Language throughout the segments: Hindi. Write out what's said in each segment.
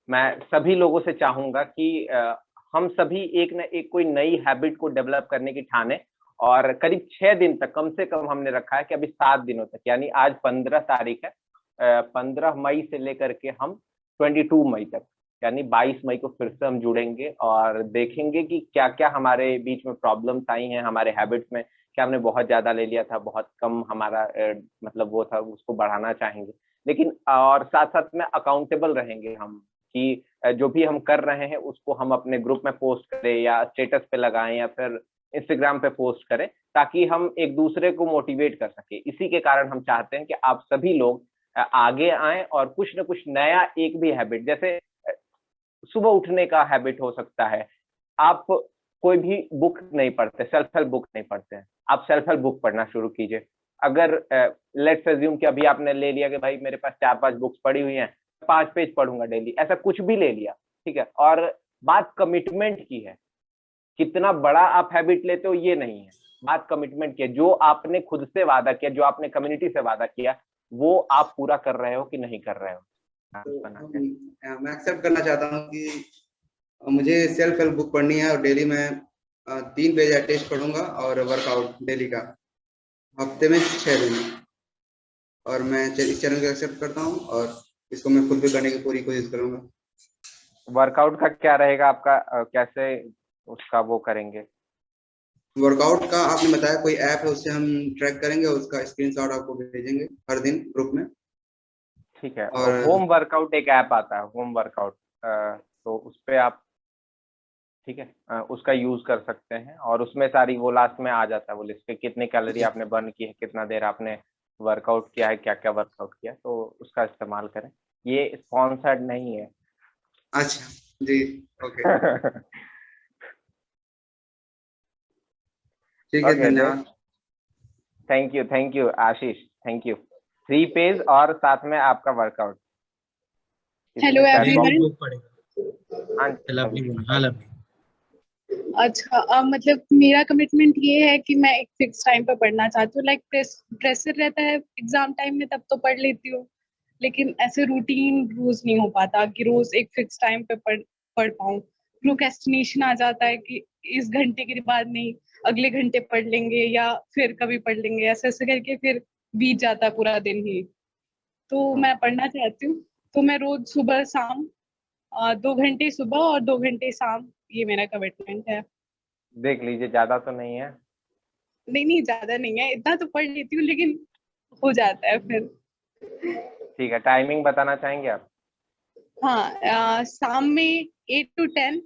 मैं सभी लोगों से चाहूंगा कि हम सभी एक न एक कोई नई हैबिट को डेवलप करने की ठाने। और करीब 6 दिन तक कम से कम हमने रखा है कि अभी 7 दिनों तक, यानी आज 15 तारीख है, 15 मई से लेकर के हम 22 मई तक, यानी 22 मई को फिर से हम जुड़ेंगे और देखेंगे कि क्या क्या हमारे बीच में प्रॉब्लम्स आई हैं हमारे हैबिट्स में। क्या हमने बहुत ज्यादा ले लिया था, बहुत कम हमारा मतलब वो था, उसको बढ़ाना चाहेंगे। लेकिन और साथ साथ में अकाउंटेबल रहेंगे हम कि जो भी हम कर रहे हैं उसको हम अपने ग्रुप में पोस्ट करें या स्टेटस पे लगाएं या फिर इंस्टाग्राम पे पोस्ट करें, ताकि हम एक दूसरे को मोटिवेट कर सके। इसी के कारण हम चाहते हैं कि आप सभी लोग आगे आए और कुछ ना कुछ नया, एक भी हैबिट, जैसे सुबह उठने का हैबिट हो सकता है। आप कोई भी बुक नहीं पढ़ते, सेल्फ हेल्प बुक नहीं पढ़ते हैं, आप सेल्फ हेल्प बुक पढ़ना शुरू कीजिए। अगर लेट्स अज्यूम कि अभी आपने ले लिया कि भाई मेरे पास 4-5 बुक्स पड़ी हुई हैं, 5 पेज पढ़ूंगा डेली, ऐसा कुछ भी ले लिया, ठीक है। और बात कमिटमेंट की है, कितना बड़ा आप हैबिट लेते हो ये नहीं है, बात कमिटमेंट की है। जो आपने खुद से वादा किया, जो आपने कम्युनिटी से वादा किया, वो आप पूरा कर रहे हो कि नहीं कर रहे हो। तो मैं एक्सेप्ट करना चाहता हूँ कि मुझे सेल्फ हेल्प बुक पढ़नी है और डेली मैं 3 पेज एटलीस्ट पढ़ूंगा और वर्कआउट डेली का, हफ्ते में 6 दिन। और मैं इस चैनल को एक्सेप्ट करता हूँ और इसको मैं खुद भी करने की पूरी कोशिश करूंगा। वर्कआउट का क्या रहेगा आपका, कैसे उसका वो करेंगे? वर्कआउट का आपने बताया कोई ऐप है, उससे हम ट्रैक करेंगे, उसका स्क्रीनशॉट आपको भेजेंगे हर दिन ग्रुप में। ठीक है, और होम वर्कआउट एक ऐप आता है, होम वर्कआउट, तो उस पे आप, ठीक है, उसका यूज कर सकते हैं और उसमें सारी वो लास्ट में आ जाता है वो लिस्ट पे, कितनी कैलोरी आपने बर्न की है, कितना देर आपने वर्कआउट किया है, क्या क्या वर्कआउट किया, तो उसका इस्तेमाल करें। ये स्पॉन्सर्ड नहीं है। अच्छा जी, ओके ठीक है, ओके, धन्यवाद। Thank you Ashish, thank you. 3 page और साथ में आपका वर्कआउट। Hello everyone. हाँ हाँ लवली। अच्छा, मतलब मेरा कमिटमेंट ये है कि मैं एक फिक्स टाइम पर पढ़ना चाहती हूँ। लाइक प्रेशर रहता है एग्जाम टाइम में, तब तो पढ़ लेती हूँ, लेकिन ऐसे रूटीन रोज नहीं हो पाता कि रोज एक फिक्स टाइम पे पढ़ पाऊँ। प्रोक्रेस्टिनेशन आ जाता है कि इस घंटे के बाद नहीं, अगले घंटे पढ़ लेंगे या फिर कभी पढ़ लेंगे, ऐसे ऐसे करके फिर बीत जाता है पूरा दिन ही। तो मैं पढ़ना चाहती हूँ, तो मैं रोज सुबह शाम 2 घंटे सुबह और 2 घंटे शाम, ये मेरा कमिटमेंट है। देख लीजिए, ज्यादा तो नहीं है। नहीं नहीं, ज्यादा नहीं है, इतना तो पढ़ लेती हूँ, लेकिन हो जाता है फिर। ठीक है, टाइमिंग बताना चाहेंगे आप? हाँ, शाम में 8 to 10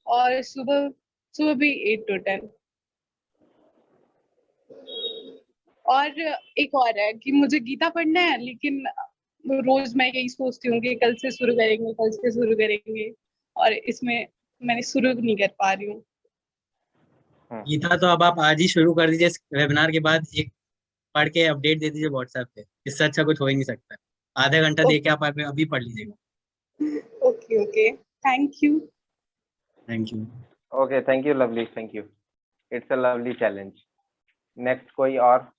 और सुबह सुबह भी 8 to 10। और एक और है कि मुझे गीता पढ़ना है, लेकिन रोज मैं यही सोचती हूँ कि कल से शुरू करेंगे, कल से शुरू करेंगे, और इसमें मैंने शुरू नहीं कर पा रही हूँ। गीता तो अब आप आज ही शुरू कर दीजिए, वेबिनार के बाद एक पढ़ के अपडेट दे दीजिए व्हाट्सएप पे, इससे अच्छा कुछ हो ही नहीं सकता। आधा घंटा दे के आप अभी पढ़ लीजिएगा। Okay okay, thank you. Thank you. Okay, thank you lovely, thank you. It's a lovely challenge. Next कोई और?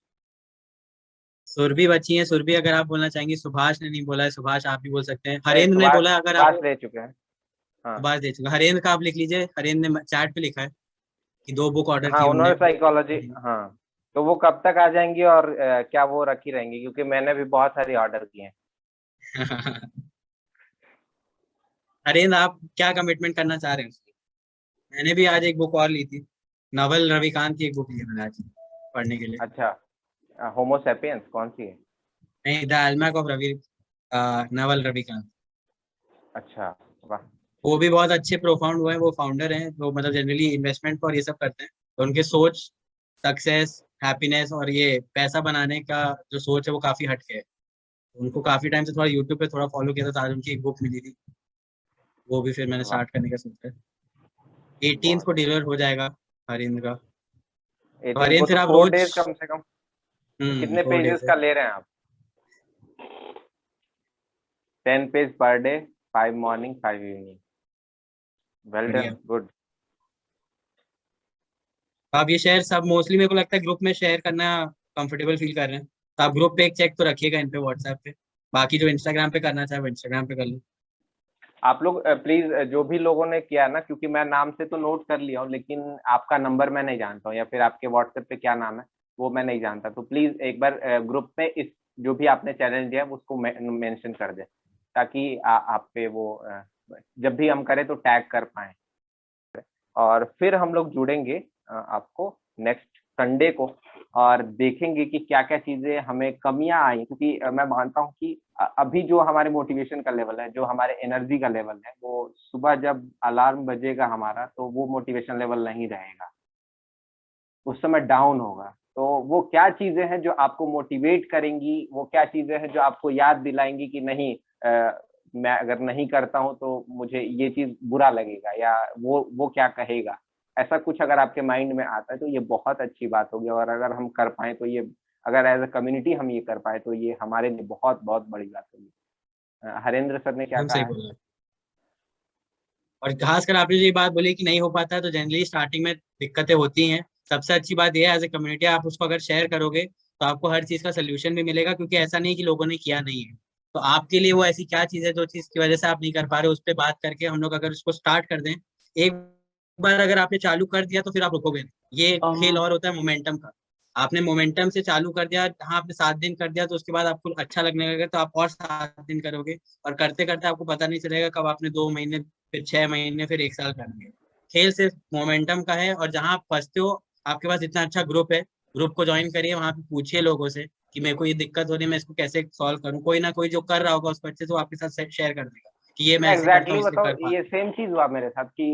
सुरभि बची है, सुरभि अगर आप बोलना चाहेंगे। सुभाष ने नहीं बोला है, सुभाष आप भी बोल सकते हैं। हरेंद्र ने बोला, अगर आप दे चुके हैं। हाँ, सुभाष दे चुके। हरेंद्र का आप लिख लीजिए, हरेंद्र ने चैट पे लिखा है कि 2 बुक ऑर्डर हाँ की उन्होंने उन्होंने। साइकोलॉजी, हाँ। तो वो कब तक आ जाएंगी और क्या वो रखी रहेंगी, क्योंकि मैंने भी बहुत सारी ऑर्डर की हैं। हरेंद्र, आप क्या कमिटमेंट करना चाह रहे हैं? मैंने भी आज एक बुक और ली थी, नवल रविकांत की एक बुक ली मैंने आज पढ़ने के लिए। अच्छा, होमो सैपियंस कौन सी है? नहीं, द अल्मैक ऑफ रवि, नवल रविकांत। अच्छा, वाह। वो भी बहुत अच्छे प्रोफाउंड हुए हैं, वो फाउंडर हैं, तो मतलब जनरली इन्वेस्टमेंट और ये सब करते हैं, तो उनके सोच, सक्सेस, हैप्पीनेस और ये पैसा बनाने का जो सोच है वो काफी हटके है। उनको काफी टाइम से थोड़ा यूट्यूब पे थोड़ा फॉलो किया था, तो आज उनकी एक बुक मिली थी, वो भी फिर मैंने स्टार्ट करने का सोचा है। 18 को डिलीवर हो जाएगा हरिंद्र का। 18 को हरिंद्र तो फिर आप 4 रोज डेज कम से कम। तो कितने 4 पेजेस डेज का ले रहे हैं आप? 10 page per day, 5 morning 5 evening. Well done, good. आप ये शेयर सब मोस्टली मेरे को लगता है ग्रुप में शेयर करना कंफर्टेबल फील कर रहे हैं, तो आप ग्रुप पे एक चेक तो रखिएगा इन पे व्हाट्सएप पे। बाकी जो इंस्टाग्राम पे करना चाहे वो इंस्टाग्राम पे कर लो। आप लोग प्लीज जो भी लोगों ने किया ना, क्योंकि मैं नाम से तो नोट कर लिया हूँ लेकिन आपका नंबर मैं नहीं जानता हूँ, या फिर आपके व्हाट्सएप पे क्या नाम है वो मैं नहीं जानता, तो प्लीज एक बार ग्रुप में इस जो भी आपने चैलेंज दिया है उसको मेंशन कर दे, ताकि आप पे वो जब भी हम करें तो टैग कर पाए। और फिर हम लोग जुड़ेंगे आपको नेक्स्ट संडे को, और देखेंगे कि क्या क्या चीजें हमें कमियां आई, क्योंकि मैं मानता हूं कि अभी जो हमारे मोटिवेशन का लेवल है, जो हमारे एनर्जी का लेवल है, वो सुबह जब अलार्म बजेगा हमारा तो वो मोटिवेशन लेवल नहीं रहेगा, उस समय डाउन होगा। तो वो क्या चीजें हैं जो आपको मोटिवेट करेंगी, वो क्या चीजें हैं जो आपको याद दिलाएंगी कि नहीं मैं अगर नहीं करता हूं तो मुझे ये चीज बुरा लगेगा, या वो क्या कहेगा, ऐसा कुछ अगर आपके माइंड में आता है तो ये बहुत अच्छी बात होगी। और अगर हम कर पाए तो ये, अगर एज अ कम्युनिटी हम ये कर पाए तो ये हमारे लिए बहुत बहुत बड़ी बात होगी। हरेंद्र सर ने क्या एकदम कहा सही है? बोला। और खासकर आपने जो ये बात बोली कि नहीं हो पाता है, तो जनरली स्टार्टिंग में दिक्कतें होती हैं। सबसे अच्छी बात यह है एज ए कम्युनिटी आप उसको अगर शेयर करोगे तो आपको हर चीज का सोल्यूशन भी मिलेगा, क्योंकि ऐसा नहीं कि लोगों ने किया नहीं है। तो आपके लिए वो ऐसी क्या चीज है जो चीज की वजह से आप नहीं कर पा रहे, उस पर बात करके हम लोग अगर उसको स्टार्ट कर दें, एक बार अगर आपने चालू कर दिया तो फिर आप रुकोगे नहीं। ये खेल और होता है मोमेंटम का। आपने मोमेंटम से चालू कर दिया, हाँ आपने 7 दिन कर दिया, तो उसके बाद आपको अच्छा लगने लगेगा तो आप और 7 दिन करोगे, और करते करते आपको पता नहीं चलेगा कब आपने 2 महीने, फिर 6 महीने, फिर 1 साल कर दिया। खेल सिर्फ मोमेंटम का है, और जहां आप फंसते हो, आपके पास इतना अच्छा ग्रुप है, ग्रुप को ज्वाइन करिए, वहां पे पूछिए लोगों से कि मेरे को ये दिक्कत हो रही है, मैं इसको कैसे सॉल्व करूँ। कोई ना कोई जो कर रहा होगा उसको अच्छे से वो आपके साथ शेयर कर देगा कि ये मैं ऐसे करता एग्जैक्टली हूँ इसलिए बताओ, कर ये पाता सेम चीज हुआ मेरे साथ कि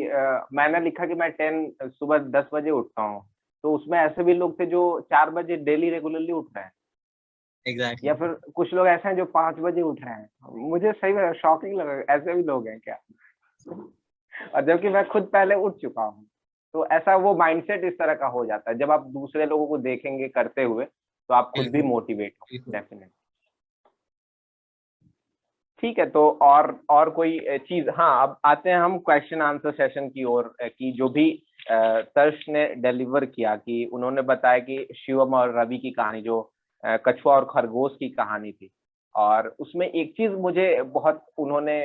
मैंने लिखा कि मैं सुबह 10 बजे उठता हूँ, तो उसमें ऐसे भी लोग थे जो 4 बजे डेली रेगुलरली उठ रहे हैं, हूँ। एग्जैक्टली। या फिर कुछ लोग ऐसे हैं जो 5 बजे उठ रहे हैं। मुझे सही में शॉकिंग लगा, ऐसे भी लोग हैं क्या? और जबकि मैं खुद पहले उठ चुका हूँ। तो ऐसा वो माइंडसेट इस तरह का हो जाता है, जब आप दूसरे लोगों को देखेंगे करते हुए तो आप खुद भी बिल्कुल मोटिवेट हो बिल्कुल। डेफिनेटली। ठीक है, तो और कोई चीज, हाँ अब आते हैं हम क्वेश्चन आंसर सेशन की ओर, कि जो भी तर्श ने डिलीवर किया, कि उन्होंने बताया कि शिवम और रवि की कहानी, जो कछुआ और खरगोश की कहानी थी, और उसमें एक चीज मुझे बहुत उन्होंने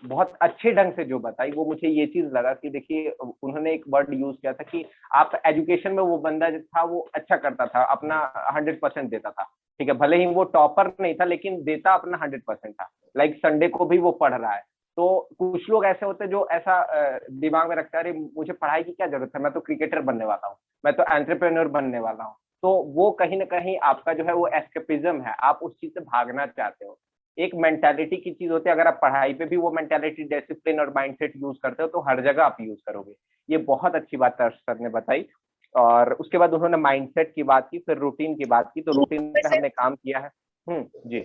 बहुत अच्छे ढंग से जो बताई, वो मुझे ये चीज लगा कि देखिए उन्होंने एक वर्ड यूज किया था कि आप एजुकेशन में, वो बंदा जो था वो अच्छा करता था, अपना 100% देता था, ठीक है, भले ही वो टॉपर नहीं था लेकिन देता अपना 100% था। लाइक संडे को भी वो पढ़ रहा है। तो कुछ लोग ऐसे होते हैं जो ऐसा दिमाग में रखता है, अरे मुझे पढ़ाई की क्या जरूरत है, मैं तो क्रिकेटर बनने वाला हूँ, मैं तो एंटरप्रेन्योर बनने वाला हूँ। तो वो कहीं ना कहीं आपका जो है वो एस्केपिज्म है, आप उस चीज से भागना चाहते हो। एक मेंटालिटी की चीज होती है, अगर आप पढ़ाई पे भी वो मेंटालिटी, डिसिप्लिन और माइंडसेट यूज करते हो तो हर जगह आप यूज करोगे। ये बहुत अच्छी बात सर ने बताई। और उसके बाद उन्होंने माइंडसेट की बात की, फिर रूटीन की बात की, तो रूटीन पे हमने काम किया है। जी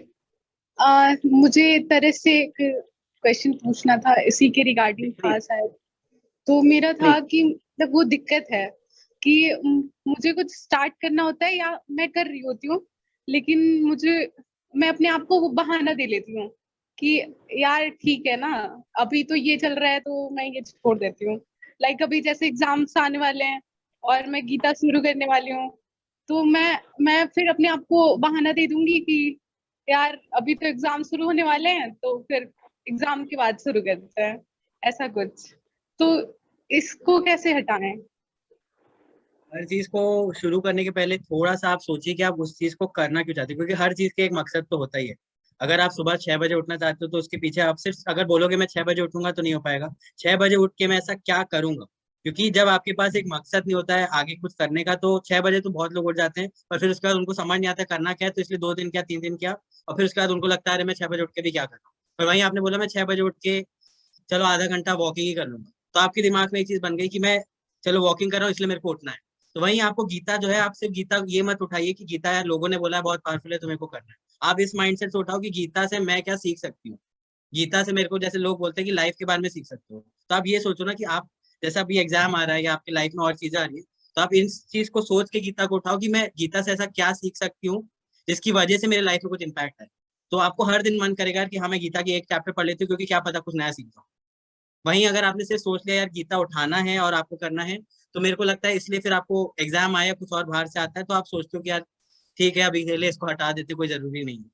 मुझे तरह से एक क्वेश्चन पूछना था, इसी के रिगार्डिंग था प्लीज शायद। तो मेरा था प्लीज। कि मतलब वो दिक्कत है कि मुझे कुछ स्टार्ट करना होता है, या मैं कर रही होती हूँ, लेकिन मैं अपने आप को वो बहाना दे लेती हूँ कि यार ठीक है ना, अभी तो ये चल रहा है तो मैं ये छोड़ देती हूँ। लाइक अभी जैसे एग्जाम्स आने वाले हैं और मैं गीता शुरू करने वाली हूँ, तो मैं फिर अपने आप को बहाना दे दूंगी कि यार अभी तो एग्जाम शुरू होने वाले हैं, तो फिर एग्जाम के बाद शुरू करते हैं, ऐसा कुछ। तो इसको कैसे हटाएं? हर चीज को शुरू करने के पहले थोड़ा सा आप सोचिए कि आप उस चीज को करना क्यों चाहते हैं, क्योंकि हर चीज के एक मकसद तो होता ही है। अगर आप सुबह 6 बजे उठना चाहते हो तो उसके पीछे आप सिर्फ अगर बोलोगे मैं 6 बजे उठूंगा तो नहीं हो पाएगा। 6 बजे उठ के मैं ऐसा क्या करूंगा, क्योंकि जब आपके पास एक मकसद नहीं होता है आगे कुछ करने का, तो 6 बजे तो बहुत लोग उठ जाते हैं, पर फिर उसके बाद उनको समझ नहीं आता करना क्या है, तो इसलिए 2 दिन क्या 3 दिन क्या, और फिर उसके बाद उनको लगता है अरे मैं 6 बजे उठ के भी क्या कर रहा हूँ। पर वहीं आपने बोला मैं 6 बजे उठ के चलो आधा घंटा वॉकिंग ही कर लूंगा, तो आपके दिमाग में एक चीज बन गई कि मैं चलो वॉकिंग कर रहा हूँ इसलिए मेरे को उठना है। तो वहीं आपको गीता जो है, आप सिर्फ गीता ये मत उठाइए कि गीता यार लोगों ने बोला है बहुत पावरफुल है तो मेरे को करना है। आप इस माइंडसेट से उठाओ कि गीता से मैं क्या सीख सकती हूँ। गीता से मेरे को, जैसे लोग बोलते हैं कि लाइफ के बारे में सीख सकते हो, तो आप ये सोचो ना कि आप जैसे अभी एग्जाम आ रहा है या आपकी लाइफ में और चीजें आ रही है, तो आप इन चीज को सोच के गीता को उठाओ कि मैं गीता से ऐसा क्या सीख सकती हूँ जिसकी वजह से मेरे लाइफ में कुछ इम्पैक्ट है। तो आपको हर दिन मन करेगा कि हाँ मैं गीता की एक चैप्टर पढ़ लेती हूँ, क्योंकि क्या पता कुछ नया सीख जाऊँ। वहीं अगर आपने सिर्फ सोच लिया यार गीता उठाना है और आपको करना है, तो मेरे को लगता है इसलिए फिर आपको एग्जाम आया कुछ और बाहर से आता है तो आप सोचते हो कि यार ठीक है अभी के लिए इसको हटा देते, कोई जरूरी नहीं है।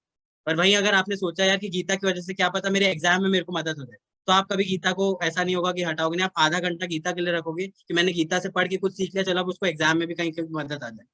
पर वहीं अगर आपने सोचा यार कि गीता की वजह से क्या पता मेरे एग्जाम में मेरे को मदद हो जाए, तो आप कभी गीता को ऐसा नहीं होगा कि हटाओगे नहीं, आप आधा घंटा गीता के लिए रखोगे कि मैंने गीता से पढ़ के कुछ सीख लिया, चलो अब उसको एग्जाम में भी कहीं कहीं मदद आ जाए।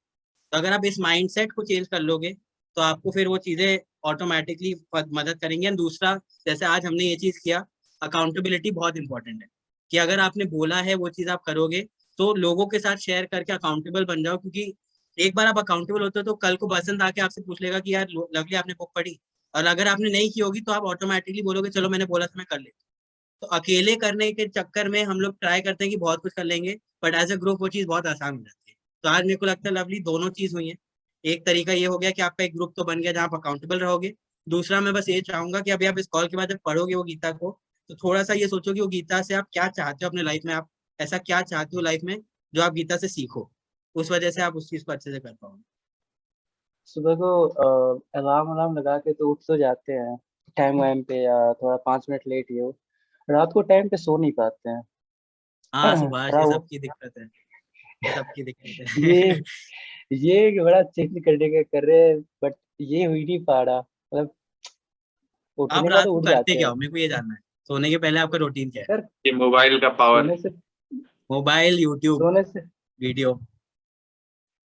तो अगर आप इस माइंडसेट को चेंज कर लोगे तो आपको फिर वो चीजें ऑटोमेटिकली मदद करेंगी। एंड दूसरा, जैसे आज हमने ये चीज किया, अकाउंटेबिलिटी बहुत इंपॉर्टेंट है कि अगर आपने बोला है वो चीज आप करोगे, तो लोगों के साथ शेयर करके अकाउंटेबल बन जाओ, क्योंकि एक बार आप अकाउंटेबल होते हो तो कल को बसंत आके आपसे पूछ लेगा कि यार लवली आपने बुक पढ़ी, और अगर आपने नहीं की होगी तो आप ऑटोमेटिकली बोलोगे चलो मैंने बोला था मैं कर लेता। तो अकेले करने के चक्कर में हम लोग ट्राई करते हैं कि बहुत कुछ कर लेंगे, बट एज अ ग्रुप वो चीज बहुत आसान हो जाती है। तो आज मेरे को लगता है लवली दोनों चीज हुई है। एक तरीका ये हो गया कि आपका एक ग्रुप तो बन गया जहाँ आप अकाउंटेबल रहोगे। दूसरा, मैं बस ये चाहूंगा कि अभी आप इस कॉल के बाद जब पढ़ोगे वो गीता को, तो थोड़ा सा ये सोचो कि वो गीता से आप क्या चाहते हो अपने लाइफ में, आप ऐसा क्या चाहते हो लाइफ में जो आप गीता से सीखो, उस वजह से आप उस चीज को अच्छे से कर पाओगे। सुबह को अलार्म अलार्म लगा के तो उठ तो जाते हैं टाइम वाइम पे, या थोड़ा 5 मिनट लेट ही हो, रात को टाइम पे सो नहीं पाते हैं। हाँ सुभाष, थोड़ा ये वो सबकी दिक्कत है, ये सबकी दिक्कत ये है। ये बड़ा चेंज करने का कर रहे हैं, बट ये हो ही नहीं पा रहा। मतलब आप उठने का रात तो को उठ करते जाते क्या हैं हो, मेरे को ये जानना है। सोने के पहले आपका रूटीन क्या है? यार। ये मोबाइल का पावर। सोने से मोबाइल, यूट्यूब, सोने से वीडियो?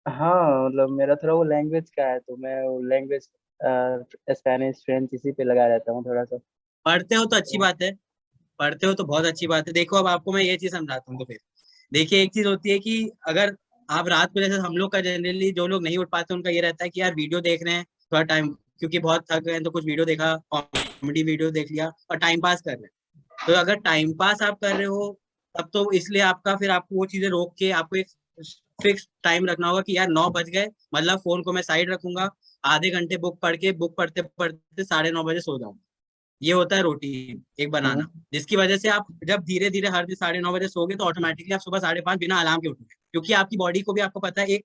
हाँ, मतलब मेरा थोड़ा वो लैंग्वेज का है, तो मैं वो लैंग्वेज स्पेनिश फ्रेंच इसी पे लगा रहता हूँ थोड़ा सा। पढ़ते हो तो अच्छी बात है, पढ़ते हो तो बहुत अच्छी बात है। देखो अब आपको मैं ये चीज समझाता हूँ। तो फिर देखिए, एक चीज होती है कि अगर आप रात को, जैसे हम लोग का जनरली जो लोग नहीं उठ पाते उनका ये रहता है कि यार वीडियो देख रहे हैं थोड़ा टाइम, क्योंकि बहुत थक गए हैं तो कुछ वीडियो देखा, कॉमेडी वीडियो देख लिया और टाइम पास कर रहे हैं। तो अगर टाइम पास आप कर रहे हो तब तो इसलिए आपका, फिर आपको वो चीजें रोक के आपको एक फिक्स टाइम रखना होगा कि यार 9 बज गए, मतलब फोन को मैं साइड रखूंगा, आधे घंटे बुक पढ़ के, बुक पढ़ते पढ़ते 9:30 बजे सो जाऊंगा। ये होता है रूटीन एक बनाना, हम्म। जिसकी वजह से आप जब धीरे धीरे हर दिन 9:30 बजे सोगे तो ऑटोमेटिकली आप सुबह 5:30 बिना अलार्म के उठोगे, क्योंकि आपकी बॉडी को भी आपको पता है एक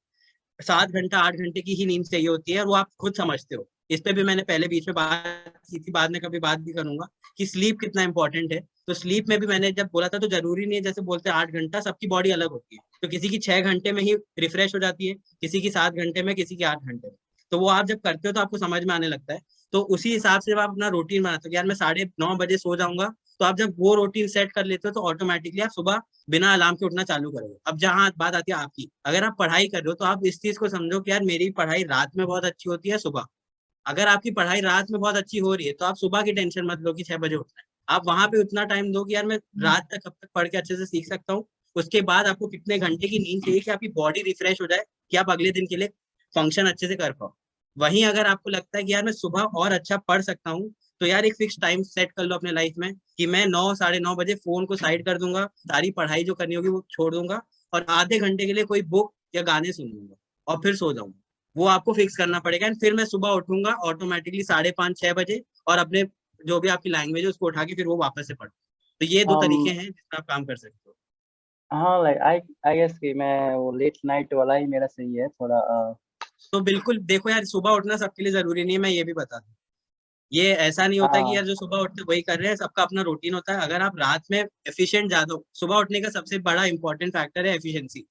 7 घंटा 8 घंटे की ही नींद चाहिए होती है, और वो आप खुद समझते हो। इस पे भी मैंने पहले बीच में बात की थी, बाद में कभी बात भी करूंगा कि स्लीप कितना इंपॉर्टेंट है। तो स्लीप में भी मैंने जब बोला था, तो जरूरी नहीं है जैसे बोलते हैं 8 घंटा, सबकी बॉडी अलग होती है। तो किसी की 6 घंटे में ही रिफ्रेश हो जाती है, किसी की 7 घंटे में, किसी की 8 घंटे में। तो वो आप जब करते हो तो आपको समझ में आने लगता है। तो उसी हिसाब से जब आप अपना रूटीन बनाते हो कि यार मैं 9:30 बजे सो जाऊंगा, तो आप जब वो रूटीन सेट कर लेते हो तो ऑटोमेटिकली आप सुबह बिना अलार्म के उठना चालू करोगे। अब जहाँ बात आती है आपकी, अगर आप पढ़ाई कर रहे हो तो आप इस चीज को समझो कि यार मेरी पढ़ाई रात में बहुत अच्छी होती है सुबह। अगर आपकी पढ़ाई रात में बहुत अच्छी हो रही है तो आप सुबह की टेंशन मत लो कि 6 बजे उठना है। आप वहां पे उतना टाइम दो कि यार मैं रात तक कब तक पढ़ के अच्छे से सीख सकता हूँ। उसके बाद आपको कितने घंटे की नींद चाहिए कि आपकी बॉडी रिफ्रेश हो जाए, कि आप अगले दिन के लिए फंक्शन अच्छे से कर पाओ। वहीं अगर आपको लगता है कि यार मैं सुबह और अच्छा पढ़ सकता हूँ, तो यार एक फिक्स टाइम सेट कर लो अपने लाइफ में कि मैं 9 9:30 बजे फोन को साइड कर दूंगा, सारी पढ़ाई जो करनी होगी वो छोड़ दूंगा, और आधे घंटे के लिए कोई बुक या गाने सुन लूंगा और फिर सो जाऊंगा। वो आपको फिक्स करना पड़ेगा। एंड फिर मैं सुबह उठूंगा ऑटोमेटिकली 5:30 6 बजे, और अपने जो भी आपकी लैंग्वेज है उसको उठा के फिर वो वापस से पढ़ो। तो ये दो तरीके हैं जिससे आप काम कर सकते हो। हाँ, लाइक आई आई गेस कि मैं वो लेट नाइट वाला ही मेरा सही है थोड़ा। तो बिल्कुल देखो यार, सुबह उठना सबके लिए जरूरी नहीं है, मैं ये भी बता दूं। ये ऐसा नहीं होता कि यार जो सुबह उठते वही कर रहे हैं, सबका अपना रूटीन होता है। अगर आप रात में एफिशिएंट ज्यादा हो, सुबह उठने का सबसे बड़ा इंपॉर्टेंट फैक्टर है एफिशिएंसी।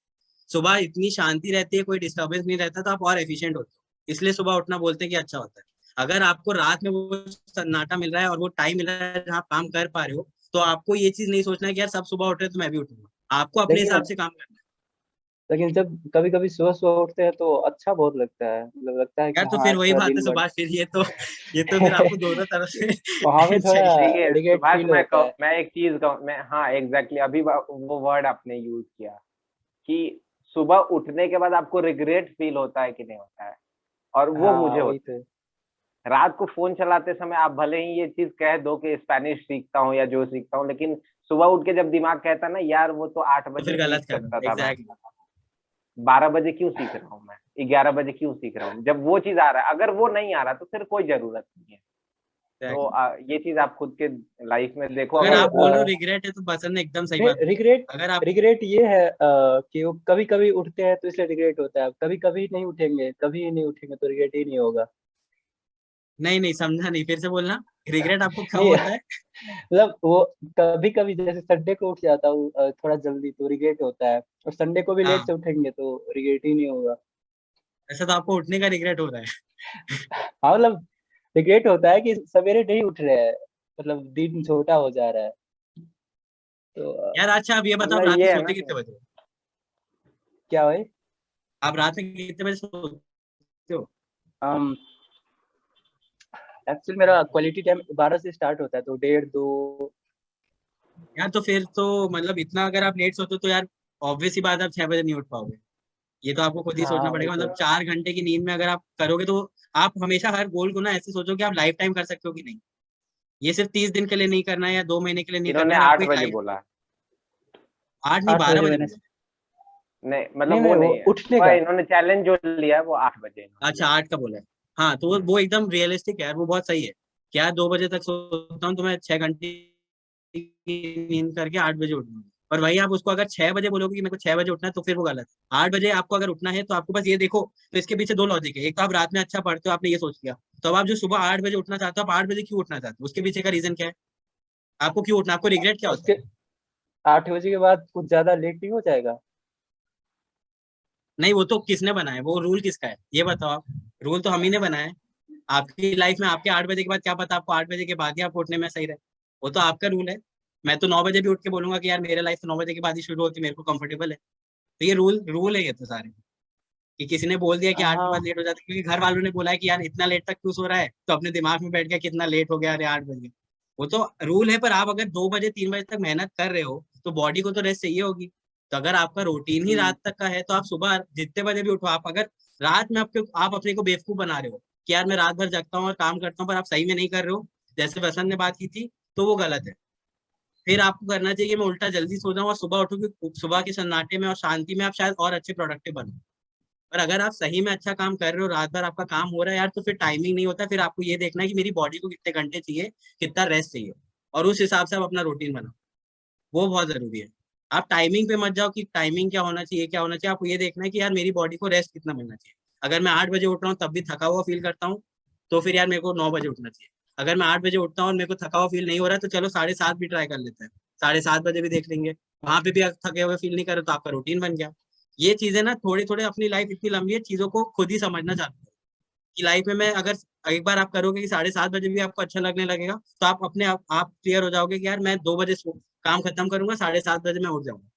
सुबह इतनी शांति रहती है, कोई डिस्टर्बेंस नहीं रहता, तो आप और एफिशिएंट होते हो। इसलिए सुबह उठना बोलते हैं कि अच्छा होता है। अगर आपको रात में वो सन्नाटा मिल रहा है और वो टाइम मिल रहा है जहाँ आप काम कर पा रहे हो, तो आपको ये चीज नहीं सोचना है कि यार सब सुबह उठ रहे हैं तो मैं भी उठूंगा। आपको अपने हिसाब लेकिन से काम करना है। लेकिन जब कभी कभी सुबह सुबह उठते हैं तो अच्छा बहुत लगता है, मतलब लगता है कि यार तो हाँ फिर आज वही थोड़ा बात है दिन बढ़। सुभाष, फिर ये तो फिर आपको दोनों तरफ वहां पे से थोड़ा चाहिए। देखिए रिग्रेट सुभाष, फील होता है। मैं एक चीज कहूँ, मैं, हाँ एग्जैक्टली, अभी वो वर्ड आपने यूज किया कि सुबह उठने के बाद आपको रिग्रेट फील होता है कि नहीं होता है, और वो हाँ मुझे वही होता है। तो। रात को फोन चलाते समय आप भले ही ये चीज कह दो कि स्पेनिश सीखता हूँ या जो सीखता हूँ, लेकिन सुबह उठ के जब दिमाग कहता है ना यार वो तो 8 तो बजे फिर सीख गलत कर रहे सकता हो, था मैं, एग्जैक्टली। 12 बजे क्यों सीख रहा हूँ मैं, 11 बजे क्यों सीख रहा हूँ, जब वो चीज आ रहा है, अगर वो नहीं आ रहा तो फिर कोई जरूरत नहीं है। तो ये चीज आप खुद के लाइफ में देखो, अगर अगर आप बोल रहे हो नहीं, रिग्रेट है तो बसंत ने एकदम सही बात बोली। रिग्रेट अगर आप, रिग्रेट ये है कि वो कभी कभी उठते हैं तो इसलिए रिग्रेट होता है, कभी कभी नहीं उठेंगे, कभी ही नहीं उठेंगे तो रिग्रेट ही नहीं होगा। नहीं नहीं समझा नहीं, फिर से बोलना। रिग्रेट आपको क्यों नहीं होता है? मतलब वो कभी कभी जैसे संडे को उठ जाता हूँ थोड़ा जल्दी तो रिग्रेट होता है, और संडे को भी लेट हाँ, से उठेंगे तो रिग्रेट ही नहीं होगा। ऐसा तो आपको उठने का रिग्रेट हो रहा है। हाँ मतलब रिग्रेट होता है कि सवेरे नहीं उठ रहे हैं, मतलब दिन छोटा हो जा रहा है। तो यार अच्छा, अब ये बताओ, आप मतलब रात में ये है ना सोते कि कितने बजे हो? क्या भाई? आप रात में कितने बजे सोते हो? um, एक्चुअली मेरा क्वालिटी टाइम 12 से स्टार्ट होता है, तो 1:30 2। यार तो फिर तो मतलब इतना अगर आप लेट सोते हो तो यार ऑब्वियस ही बात है, आप 6 बजे नहीं उठ पाओगे। ये तो आपको खुद ही सोचना हाँ वही पड़ेगा। तो। मतलब 4 घंटे की नींद में अगर आप करोगे तो आप हमेशा हर गोल को ना ऐसे सोचो कि आप लाइफ टाइम कर सकते हो कि नहीं। ये सिर्फ 30 दिन के लिए नहीं करना है या 2 महीने के लिए नहीं करना इन्होंने है, आपको 8 एक बजे लाइफ। बोला। 8 नहीं, 8 12 बजे बजे मैंने, बोला। नहीं नहीं मतलब वो नहीं, वो नहीं है, उठने वह का। इन्होंने चैलेंज जो लिया है वो 8 बजे इन्होंने अच्छा, लिया 8 का बोला है। हाँ तो वो एकदम रियलिस्टिक है यार, वो बहुत सही है। क्या 2 बजे तक सोता हूँ तो मैं 6 घंटे की नींद करके 8 बजे उठूंगा। और वही आप उसको अगर 6 बजे बोलोगे कि मेरे को 6 बजे उठना है, तो फिर वो गलत है। 8 बजे आपको अगर उठना है तो आपको बस ये देखो। तो इसके पीछे दो लॉजिक है। एक तो आप रात में अच्छा पढ़ते हो, आपने ये सोच लिया। तो अब आप जो सुबह 8 बजे उठना चाहते हो, आप 8 बजे क्यों उठना चाहते हो? उसके पीछे का रीजन क्या है? आपको क्यों उठना, आपको रिग्रेट क्या होता है? उसके 8 बजे के बाद कुछ ज्यादा लेट नहीं हो जाएगा? नहीं, वो तो किसने बनाया? वो रूल किसका है ये बताओ आप। रूल तो हम ही ने बनाया है। आपकी लाइफ में आपके 8 बजे के बाद क्या पता आपको 8 बजे के बाद ही आप उठने में सही रहे। वो तो आपका रूल है। मैं तो 9 बजे भी उठ के बोलूंगा कि यार मेरे लाइफ तो 9 बजे के बाद ही शुरू होती, मेरे को कंफर्टेबल है। तो ये रूल रूल है ये तो सारे। कि किसी ने बोल दिया कि 8 के बाद हाँ लेट हो जाता है क्योंकि घर वालों ने बोला है कि यार इतना लेट तक क्यों सो रहा है, तो अपने दिमाग में बैठ गया कितना लेट हो गया, अरे 8 बजे। वो तो रूल है, पर आप अगर 2 बजे 3 बजे तक मेहनत कर रहे हो तो बॉडी को तो रेस्ट चाहिए होगी। तो अगर आपका रूटीन ही रात तक का है तो आप सुबह जितने बजे भी उठो। आप अगर रात में आप अपने को बेवकूफ बना रहे हो कि यार मैं रात भर जगता हूँ और काम करता हूँ, पर आप सही में नहीं कर रहे हो, जैसे वसंत ने बात की थी, तो वो गलत है। फिर आपको करना चाहिए कि मैं उल्टा जल्दी सो जाऊं और सुबह उठूं कि सुबह के सन्नाटे में और शांति में आप शायद और अच्छे प्रोडक्टिव बनो। पर अगर आप सही में अच्छा काम कर रहे हो, रात भर आपका काम हो रहा है यार, तो फिर टाइमिंग नहीं होता। फिर आपको ये देखना है कि मेरी बॉडी को कितने घंटे चाहिए, कितना रेस्ट चाहिए, और उस हिसाब से आप अपना रूटीन बनाओ। वो बहुत जरूरी है। आप टाइमिंग पे मत जाओ कि टाइमिंग क्या होना चाहिए क्या होना चाहिए। आपको ये देखना है कि यार मेरी बॉडी को रेस्ट कितना मिलना चाहिए। अगर मैं 8 बजे उठ रहा हूँ तब भी थका हुआ फील करता हूँ, तो फिर यार मेरे को 9 बजे उठना चाहिए। अगर मैं 8 बजे उठता हूँ और मेरे को थका हुआ फील नहीं हो रहा है, तो चलो 7:30 भी ट्राई कर लेते हैं। 7:30 बजे भी देख लेंगे। वहां पे भी अगर थके हुए फील नहीं कर रहे तो आपका रूटीन बन गया। ये चीजें ना थोड़ी थोड़ी, अपनी लाइफ इतनी लंबी है, चीजों को खुद ही समझना चाहते हैं कि लाइफ में मैं अगर एक बार आप करोगे कि 7:30 बजे भी आपको अच्छा लगने लगेगा, तो आप अपने आप क्लियर हो जाओगे कि यार मैं 2 बजे काम खत्म करूंगा, 7:30 बजे मैं उठ जाऊंगा।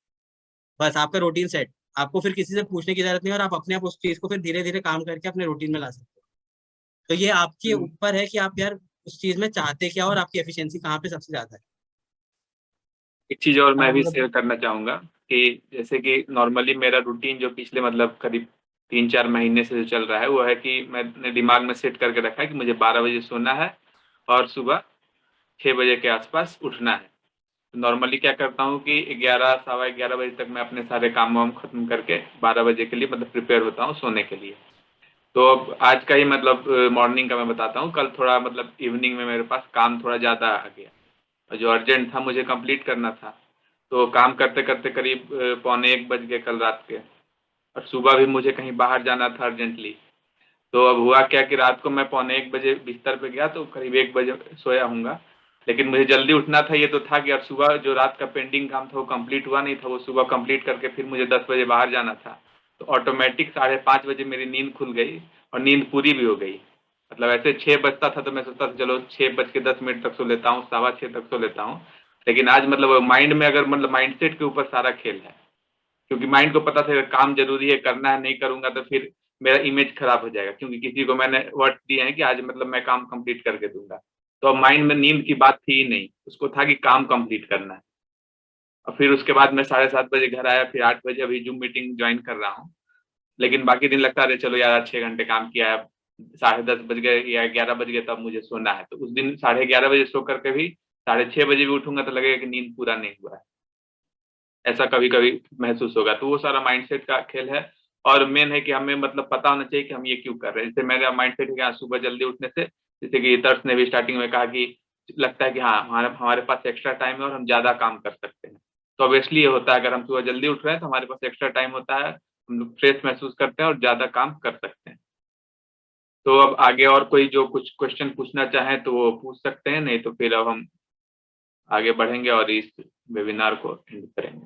बस आपका रूटीन सेट। आपको फिर किसी से पूछने की जरूरत नहीं है और आप अपने आप उस चीज को फिर धीरे धीरे काम करके अपने रूटीन में ला सकते हो। तो ये आपके हम्म। ऊपर है कि आप यार उस चीज में चाहते क्या और आपकी एफिशिएंसी कहाँ पे सबसे ज्यादा है। एक चीज और मैं भी शेयर मतलब करना चाहूंगा कि जैसे कि नॉर्मली मेरा रूटीन जो पिछले मतलब करीब 3-4 महीने से जो चल रहा है वो है कि मैंने दिमाग में सेट करके रखा है कि मुझे 12 बजे सोना है और सुबह 6 बजे के आसपास उठना है। नॉर्मली क्या करता हूँ कि 11 सवा 11 बजे तक मैं अपने सारे काम वाम खत्म करके 12 बजे के लिए मतलब प्रिपेयर होता हूँ सोने के लिए। तो अब आज का ही मतलब मॉर्निंग का मैं बताता हूँ। कल थोड़ा मतलब इवनिंग में मेरे पास काम थोड़ा ज़्यादा आ गया और जो अर्जेंट था मुझे कंप्लीट करना था। तो काम करते करते करीब 12:45 बज गए कल रात के। और सुबह भी मुझे कहीं बाहर जाना था अर्जेंटली। तो अब हुआ क्या कि रात को मैं 12:45 बजे बिस्तर पे गया तो करीब 1 बजे सोया हूँगा। लेकिन मुझे जल्दी उठना था, ये तो था कि अब सुबह जो रात का पेंडिंग काम था वो कंप्लीट हुआ नहीं था, वो सुबह कंप्लीट करके फिर मुझे 10 बजे बाहर जाना था। तो ऑटोमेटिक 5:30 बजे मेरी नींद खुल गई और नींद पूरी भी हो गई। मतलब ऐसे 6 बजता था तो मैं सोचता था चलो 6:10 तक सो लेता हूँ, 6:15 तक सो लेता हूँ। लेकिन आज मतलब माइंड में अगर मतलब माइंडसेट के ऊपर सारा खेल है। क्योंकि माइंड को पता था काम जरूरी है, करना है, नहीं करूंगा तो फिर मेरा इमेज खराब हो जाएगा, क्योंकि किसी को मैंने वर्ड दिए हैं कि आज मतलब मैं काम कंप्लीट करके दूंगा। तो अब माइंड में नींद की बात थी ही नहीं, उसको था कि काम कंप्लीट करना है। और फिर उसके बाद मैं 7:30 बजे घर आया, फिर 8 बजे अभी जूम मीटिंग ज्वाइन कर रहा हूँ। लेकिन बाकी दिन लगता है चलो यार 6 घंटे काम किया है, 10:30 बज गए या 11 बज गए तब मुझे सोना है। तो उस दिन 11:30 बजे सो करके भी 6:30 बजे भी उठूंगा तो लगेगा कि नींद पूरा नहीं हुआ है। ऐसा कभी कभी महसूस होगा। तो वो सारा माइंडसेट का खेल है। और मेन है कि हमें मतलब पता होना चाहिए कि हम ये क्यों कर रहे हैं। जैसे मेरा माइंडसेट है कि हाँ सुबह जल्दी उठने से, जैसे कि तर्स ने भी स्टार्टिंग में कहा कि लगता है कि हाँ हमारे हमारे पास एक्स्ट्रा टाइम है और हम ज्यादा काम कर सकते हैं। तो ऑब्वियसली ये होता है, अगर हम सुबह जल्दी उठ रहे हैं तो हमारे पास एक्स्ट्रा टाइम होता है, हम लोग फ्रेश महसूस करते हैं और ज्यादा काम कर सकते हैं। तो अब आगे और कोई जो कुछ क्वेश्चन पूछना चाहें तो वो पूछ सकते हैं, नहीं तो फिर अब हम आगे बढ़ेंगे और इस वेबिनार को एंड करेंगे।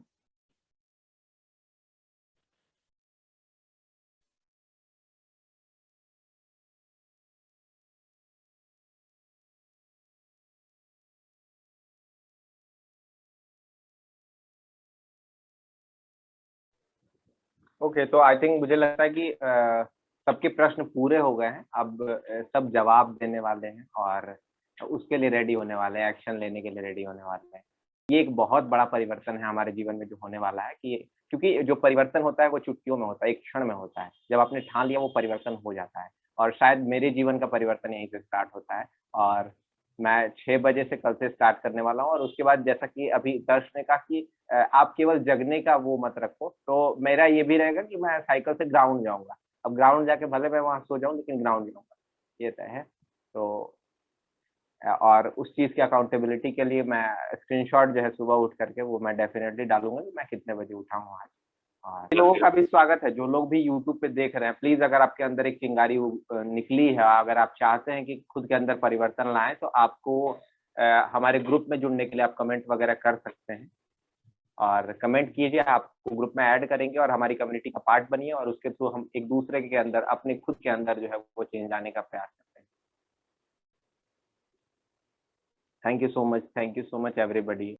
ओके, तो आई थिंक मुझे लगता है कि सबके प्रश्न पूरे हो गए हैं। अब सब जवाब देने वाले हैं और उसके लिए रेडी होने वाले हैं, एक्शन लेने के लिए रेडी होने वाले हैं। ये एक बहुत बड़ा परिवर्तन है हमारे जीवन में जो होने वाला है कि क्योंकि जो परिवर्तन होता है वो चुटकियों में होता है, एक क्षण में होता है। जब आपने ठान लिया वो परिवर्तन हो जाता है और शायद मेरे जीवन का परिवर्तन यहीं से स्टार्ट होता है और मैं 6 बजे से कल से स्टार्ट करने वाला हूँ और उसके बाद जैसा कि अभी दर्श ने कहा कि आप केवल जगने का वो मत रखो, तो मेरा ये भी रहेगा कि मैं साइकिल से ग्राउंड जाऊँगा। अब ग्राउंड जाके भले मैं वहाँ सो जाऊँ लेकिन ग्राउंड जाऊँगा, ये तय है। तो और उस चीज़ की अकाउंटेबिलिटी के लिए मैं स्क्रीनशॉट जो है सुबह उठ करके वो मैं डेफ़िनेटली डालूँगा कि मैं कितने बजे उठा हूँ आज। और लोगों का भी स्वागत है, जो लोग भी यूट्यूब पे देख रहे हैं, प्लीज़ अगर आपके अंदर एक चिंगारी निकली है, अगर आप चाहते हैं कि खुद के अंदर परिवर्तन लाएँ, तो आपको हमारे ग्रुप में जुड़ने के लिए आप कमेंट वगैरह कर सकते हैं। और कमेंट कीजिए, आपको ग्रुप में ऐड करेंगे और हमारी कम्युनिटी का पार्ट बनिए और उसके थ्रू हम एक-दूसरे के अंदर, अपने खुद के अंदर जो है वो चेंज लाने का प्रयास करते हैं। Thank you so much everybody.